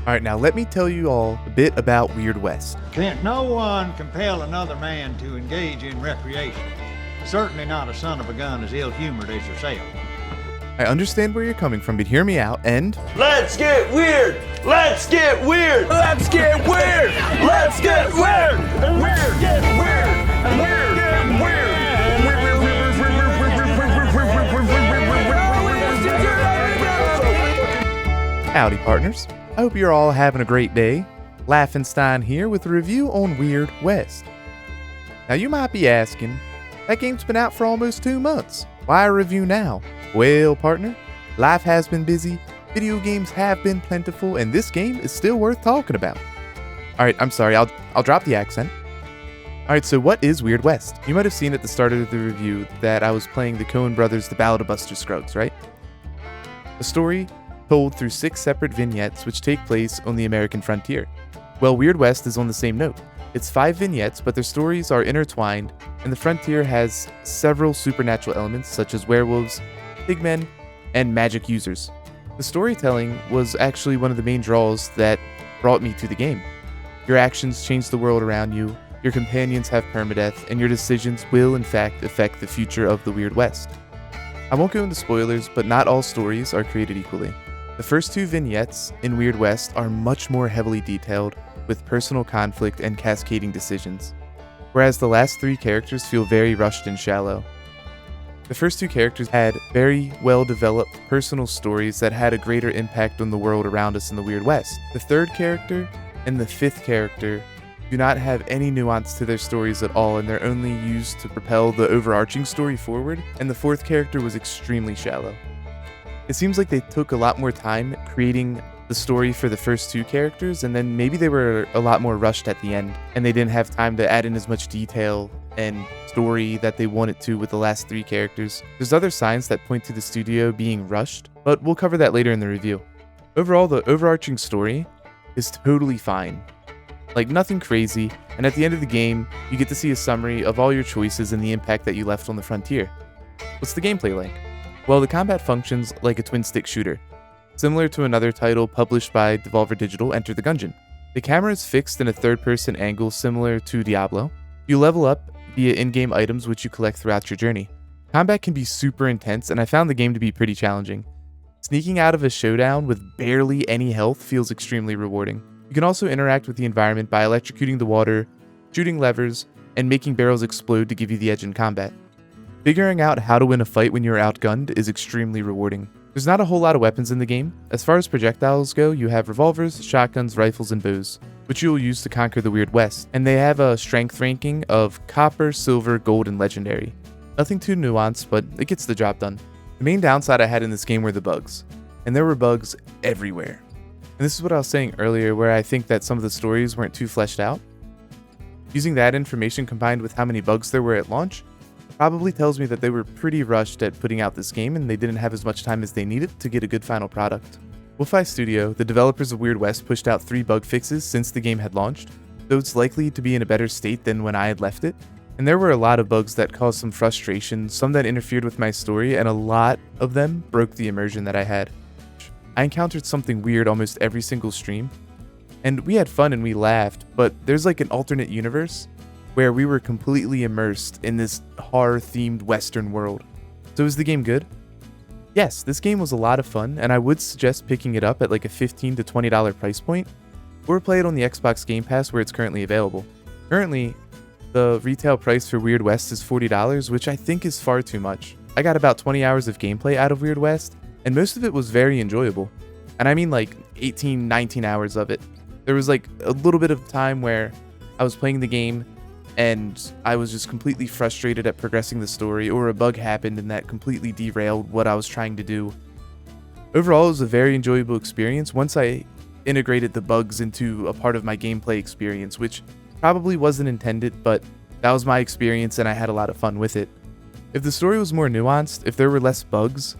Alright, now let me tell you all a bit about Weird West. Can't no one compel another man to engage in recreation. Certainly not a son of a gun as ill-humored as yourself. I understand where you're coming from, but hear me out and... Let's get weird! Let's get weird! Let's get weird! Let's get weird! And weird get weird! And weird get weird! Howdy, partners. I hope you're all having a great day. Laughenstein here with a review on Weird West. Now you might be asking, that game's been out for almost 2 months. Why a review now? Well, partner, life has been busy, video games have been plentiful, and this game is still worth talking about. Alright, I'm sorry, I'll drop the accent. Alright, so what is Weird West? You might have seen at the start of the review that I was playing the Coen Brothers' The Ballad of Buster Scruggs, right? A story told through 6 separate vignettes which take place on the American frontier. Well, Weird West is on the same note. It's 5 vignettes, but their stories are intertwined, and the frontier has several supernatural elements such as werewolves, pigmen, and magic users. The storytelling was actually one of the main draws that brought me to the game. Your actions change the world around you, your companions have permadeath, and your decisions will in fact affect the future of the Weird West. I won't go into spoilers, but not all stories are created equally. The first 2 vignettes in Weird West are much more heavily detailed, with personal conflict and cascading decisions, whereas the last 3 characters feel very rushed and shallow. The first 2 characters had very well-developed personal stories that had a greater impact on the world around us in the Weird West. The 3rd character and the 5th character do not have any nuance to their stories at all, and they're only used to propel the overarching story forward, and the 4th character was extremely shallow. It seems like they took a lot more time creating the story for the first 2 characters, and then maybe they were a lot more rushed at the end, and they didn't have time to add in as much detail and story that they wanted to with the last 3 characters. There's other signs that point to the studio being rushed, but we'll cover that later in the review. Overall, the overarching story is totally fine. Like, nothing crazy, and at the end of the game, you get to see a summary of all your choices and the impact that you left on the frontier. What's the gameplay like? Well, the combat functions like a twin-stick shooter, similar to another title published by Devolver Digital, Enter the Gungeon. The camera is fixed in a third-person angle similar to Diablo. You level up via in-game items which you collect throughout your journey. Combat can be super intense, and I found the game to be pretty challenging. Sneaking out of a showdown with barely any health feels extremely rewarding. You can also interact with the environment by electrocuting the water, shooting levers, and making barrels explode to give you the edge in combat. Figuring out how to win a fight when you're outgunned is extremely rewarding. There's not a whole lot of weapons in the game. As far as projectiles go, you have revolvers, shotguns, rifles, and bows, which you'll use to conquer the Weird West, and they have a strength ranking of copper, silver, gold, and legendary. Nothing too nuanced, but it gets the job done. The main downside I had in this game were the bugs, and there were bugs everywhere. And this is what I was saying earlier, where I think that some of the stories weren't too fleshed out. Using that information combined with how many bugs there were at launch probably tells me that they were pretty rushed at putting out this game and they didn't have as much time as they needed to get a good final product. Wolfeye Studio, the developers of Weird West, pushed out 3 bug fixes since the game had launched, though it's likely to be in a better state than when I had left it. And there were a lot of bugs that caused some frustration, some that interfered with my story, and a lot of them broke the immersion that I had. I encountered something weird almost every single stream, and we had fun and we laughed, but there's like an alternate universe where we were completely immersed in this horror-themed Western world. So is the game good? Yes, this game was a lot of fun, and I would suggest picking it up at like a $15 to $20 price point, or play it on the Xbox Game Pass where it's currently available. Currently, the retail price for Weird West is $40, which I think is far too much. I got about 20 hours of gameplay out of Weird West, and most of it was very enjoyable. And I mean like 18, 19 hours of it. There was like a little bit of time where I was playing the game and I was just completely frustrated at progressing the story, or a bug happened and that completely derailed what I was trying to do. Overall, it was a very enjoyable experience once I integrated the bugs into a part of my gameplay experience, which probably wasn't intended, but that was my experience and I had a lot of fun with it. If the story was more nuanced, if there were less bugs,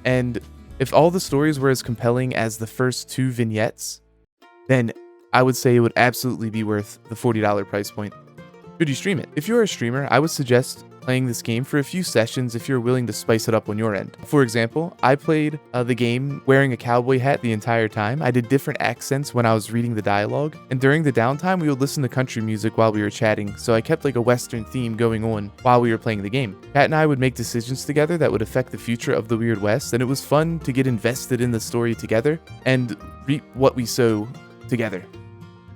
and if all the stories were as compelling as the first 2 vignettes, then I would say it would absolutely be worth the $40 price point. Should you stream it? If you're a streamer, I would suggest playing this game for a few sessions if you're willing to spice it up on your end. For example, I played the game wearing a cowboy hat the entire time. I did different accents when I was reading the dialogue, and during the downtime we would listen to country music while we were chatting, so I kept like a western theme going on while we were playing the game. Pat and I would make decisions together that would affect the future of the Weird West, and it was fun to get invested in the story together and reap what we sow together.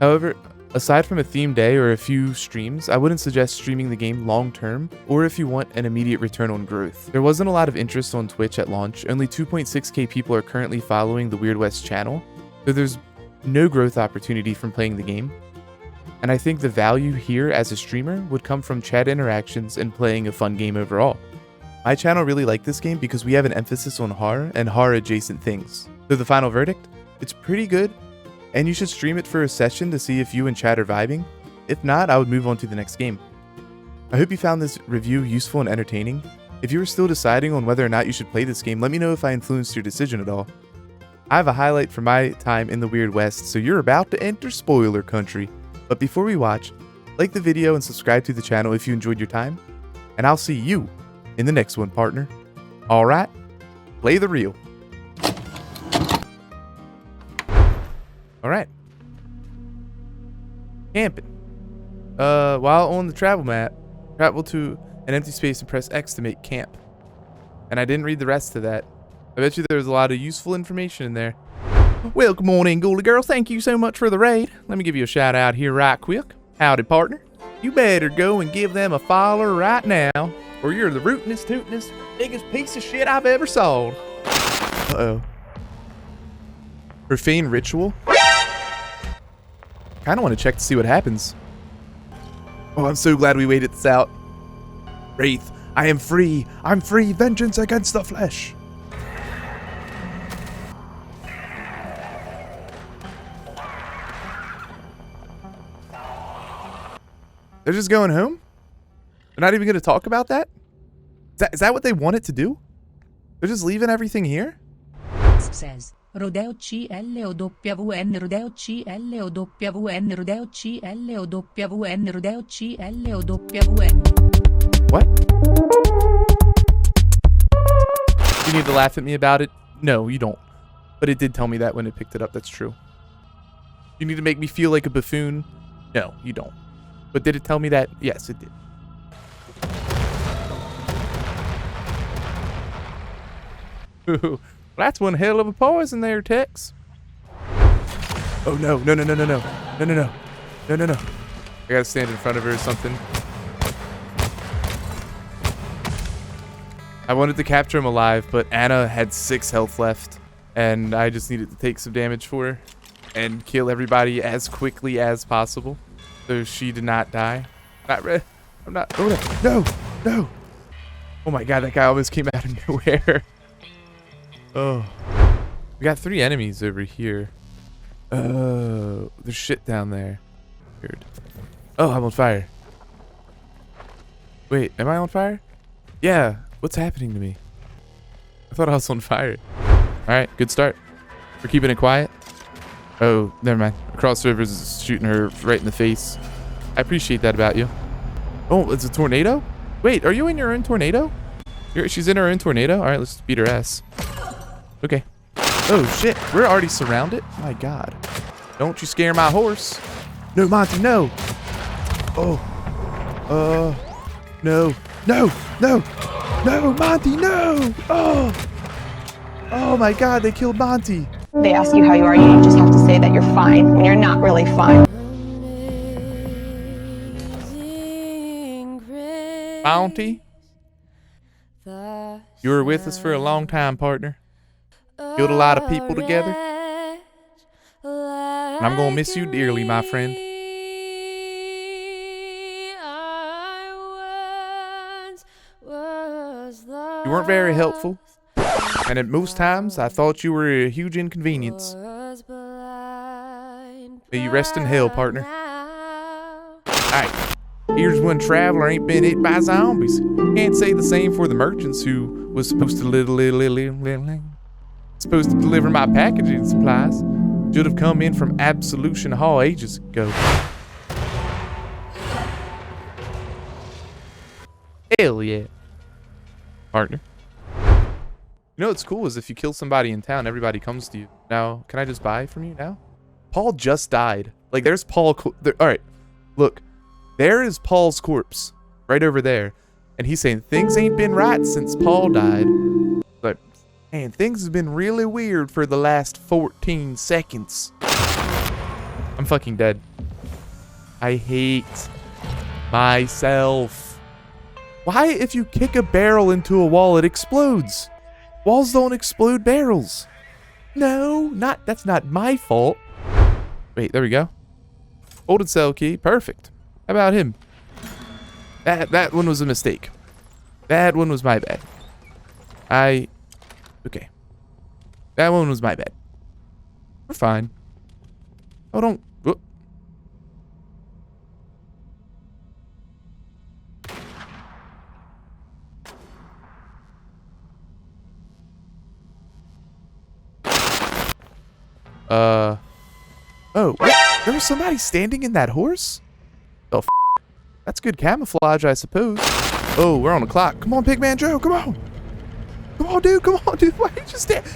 However, aside from a theme day or a few streams, I wouldn't suggest streaming the game long term or if you want an immediate return on growth. There wasn't a lot of interest on Twitch at launch. Only 2.6k people are currently following the Weird West channel, so there's no growth opportunity from playing the game. And I think the value here as a streamer would come from chat interactions and playing a fun game overall. My channel really liked this game because we have an emphasis on horror and horror adjacent things. So the final verdict? It's pretty good, and you should stream it for a session to see if you and chat are vibing. If not, I would move on to the next game. I hope you found this review useful and entertaining. If you are still deciding on whether or not you should play this game, let me know if I influenced your decision at all. I have a highlight from my time in the Weird West, so you're about to enter spoiler country. But before we watch, like the video and subscribe to the channel if you enjoyed your time, and I'll see you in the next one, partner. Alright, play the reel. Alright. Camping. While on the travel map, travel to an empty space and press X to make camp. And I didn't read the rest of that. I bet you there's a lot of useful information in there. Well, good morning, Ghoulie Girl. Thank you so much for the raid. Let me give you a shout out here right quick. Howdy, partner. You better go and give them a follow right now, or you're the rootinest, tootinest, biggest piece of shit I've ever sold. Uh-oh. Profane ritual? Kinda want to check to see what happens. Oh, I'm so glad we waited this out. Wraith, I am free. I'm free. Vengeance against the flesh. They're just going home? They're not even going to talk about that? Is that what they wanted to do? They're just leaving everything here? Says Rodeo CLOWN Rodeo CLOWN Rodeo CLOWN Rodeo CLOWN. What? You need to laugh at me about it? No, you don't. But it did tell me that when it picked it up, that's true. You need to make me feel like a buffoon? No, you don't. But did it tell me that? Yes, it did. Ooh, that's one hell of a poison there, Tex. Oh no, no, no, no, no, no. No, no, no. No, no, no. I gotta stand in front of her or something. I wanted to capture him alive, but Anna had 6 health left, and I just needed to take some damage for her and kill everybody as quickly as possible, so she did not die. I'm not. Oh no, no! Oh my god, that guy almost came out of nowhere. Oh, we got 3 enemies over here. Oh, there's shit down there. Weird. Oh, I'm on fire. Wait, am I on fire? Yeah. What's happening to me? I thought I was on fire. Alright, good start. We're keeping it quiet. Oh, never mind. Across the river is shooting her right in the face. I appreciate that about you. Oh, it's a tornado? Wait, are you in your own tornado? She's in her own tornado? Alright, let's beat her ass. Okay. Oh, shit. We're already surrounded? My god. Don't you scare my horse. No, Monty, no. Oh. No. No. No. No, Monty, no! Oh my god, they killed Monty. They ask you how you are, you just have to say that you're fine when you're not really fine. Monty? You were with us for a long time, partner. Killed a lot of people together. And I'm gonna miss you dearly, my friend. You weren't very helpful, and at most times I thought you were a huge inconvenience. May you rest in hell, partner. Alright, here's one traveler ain't been hit by zombies. Can't say the same for the merchants who was supposed to deliver my packaging supplies. Should have come in from Absolution Hall ages ago. Hell yeah. Partner. You know what's cool is if you kill somebody in town, everybody comes to you. Now, can I just buy from you now? Paul just died. Like, there's Paul. All right, look. There is Paul's corpse right over there. And he's saying things ain't been right since Paul died. But, man, things have been really weird for the last 14 seconds. I'm fucking dead. I hate myself. Why, if you kick a barrel into a wall, it explodes? Walls don't explode barrels. No, that's not my fault. Wait, there we go. Folded cell key, perfect. How about him? That one was a mistake. That one was my bad. Okay. That one was my bad. We're fine. Oh, don't. Whoop. Oh, what? There was somebody standing in that horse? Oh, that's good camouflage, I suppose. Oh, we're on the clock. Come on, Pigman Joe, come on. Come on, dude, come on, dude. Why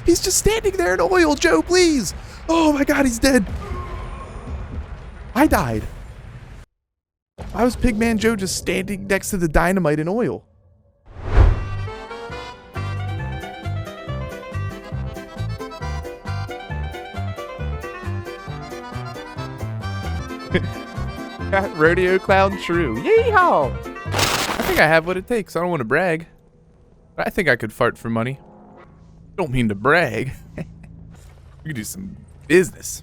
he's just standing there in oil, Joe, please. Oh my God, he's dead. I died. Why was Pigman Joe just standing next to the dynamite in oil? Got rodeo clown true. Yeehaw! I think I have what it takes. I don't want to brag, but I think I could fart for money. Don't mean to brag. We could do some business.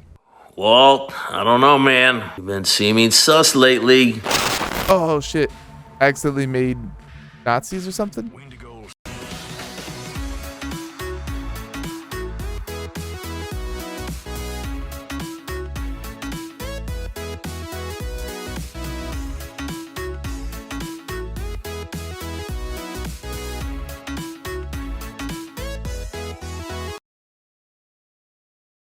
Walt, I don't know, man. You've been seeming sus lately. Oh shit! I accidentally made Nazis or something.